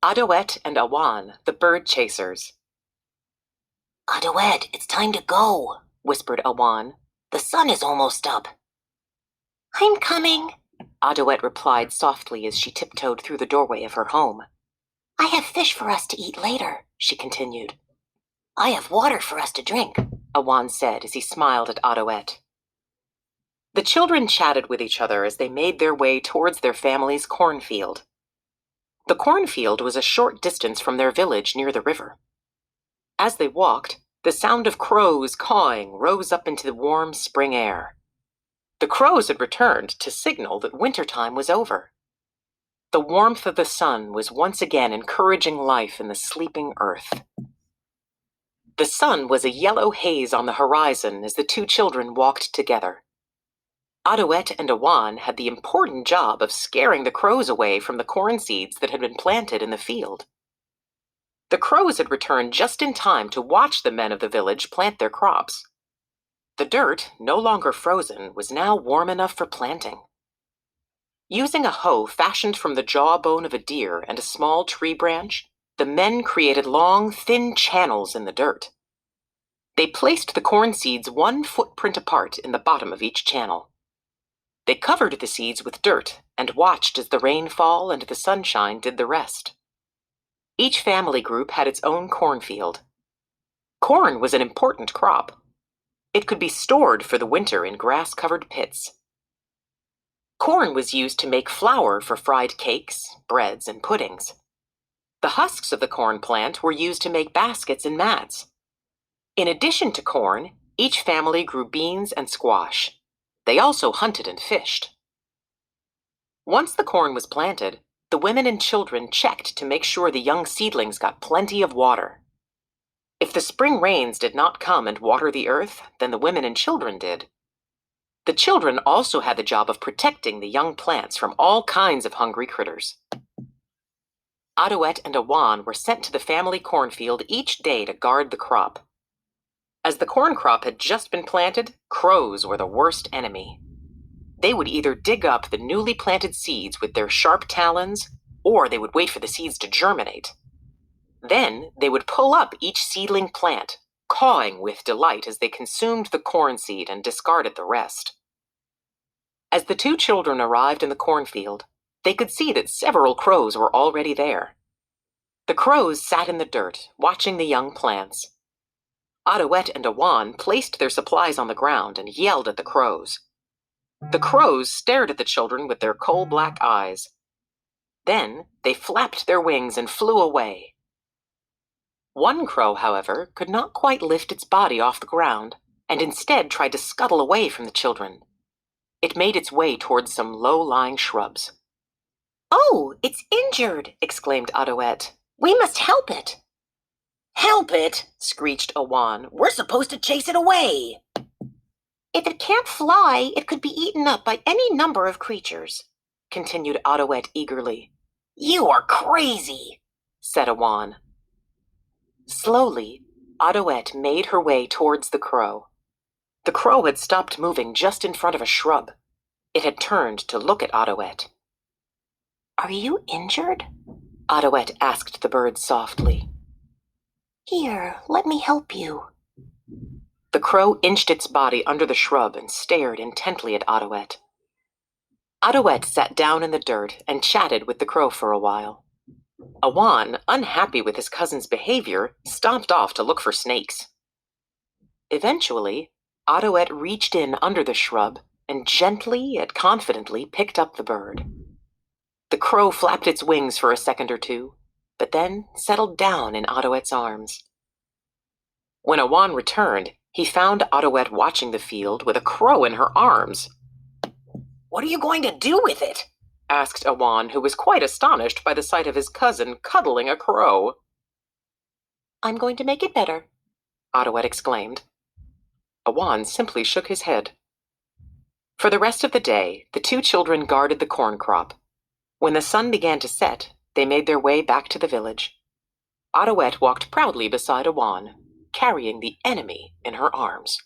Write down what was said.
Adoette and Awan, the bird chasers. Adoette, it's time to go, whispered Awan. The sun is almost up. I'm coming, Adoette replied softly as she tiptoed through the doorway of her home. I have fish for us to eat later, she continued. I have water for us to drink, Awan said as he smiled at Adoette. The children chatted with each other as they made their way towards their family's cornfield. The cornfield was a short distance from their village near the river. As they walked, the sound of crows cawing rose up into the warm spring air. The crows had returned to signal that wintertime was over. The warmth of the sun was once again encouraging life in the sleeping earth. The sun was a yellow haze on the horizon as the two children walked together. Adoette and Awan had the important job of scaring the crows away from the corn seeds that had been planted in the field. The crows had returned just in time to watch the men of the village plant their crops. The dirt, no longer frozen, was now warm enough for planting. Using a hoe fashioned from the jawbone of a deer and a small tree branch, the men created long, thin channels in the dirt. They placed the corn seeds 1 footprint apart in the bottom of each channel. They covered the seeds with dirt and watched as the rainfall and the sunshine did the rest. Each family group had its own cornfield. Corn was an important crop. It could be stored for the winter in grass-covered pits. Corn was used to make flour for fried cakes, breads, and puddings. The husks of the corn plant were used to make baskets and mats. In addition to corn, each family grew beans and squash. They also hunted and fished. Once the corn was planted, the women and children checked to make sure the young seedlings got plenty of water. If the spring rains did not come and water the earth, then the women and children did. The children also had the job of protecting the young plants from all kinds of hungry critters. Adoette and Awan were sent to the family cornfield each day to guard the crop. As the corn crop had just been planted, crows were the worst enemy. They would either dig up the newly planted seeds with their sharp talons, or they would wait for the seeds to germinate. Then they would pull up each seedling plant, cawing with delight as they consumed the corn seed and discarded the rest. As the two children arrived in the cornfield, they could see that several crows were already there. The crows sat in the dirt, watching the young plants. Adoette and Awan placed their supplies on the ground and yelled at the crows. The crows stared at the children with their coal-black eyes. Then they flapped their wings and flew away. One crow, however, could not quite lift its body off the ground and instead tried to scuttle away from the children. It made its way towards some low-lying shrubs. Oh, it's injured, exclaimed Adoette. We must help it. Help it, screeched Awan. We're supposed to chase it away. If it can't fly, it could be eaten up by any number of creatures, continued Adoette eagerly. You are crazy, said Awan. Slowly, Adoette made her way towards the crow. The crow had stopped moving just in front of a shrub. It had turned to look at Adoette. Are you injured? Adoette asked the bird softly. Here, let me help you. The crow inched its body under the shrub and stared intently at Adoette. Adoette sat down in the dirt and chatted with the crow for a while. Awan, unhappy with his cousin's behavior, stomped off to look for snakes. Eventually, Adoette reached in under the shrub and gently yet confidently picked up the bird. The crow flapped its wings for a second or two, but then settled down in Adoette's arms. When Awan returned, he found Adoette watching the field with a crow in her arms. What are you going to do with it? Asked Awan, who was quite astonished by the sight of his cousin cuddling a crow. I'm going to make it better, Adoette exclaimed. Awan simply shook his head. For the rest of the day, the two children guarded the corn crop. When the sun began to set, they made their way back to the village. Adoette walked proudly beside Awan, carrying the enemy in her arms.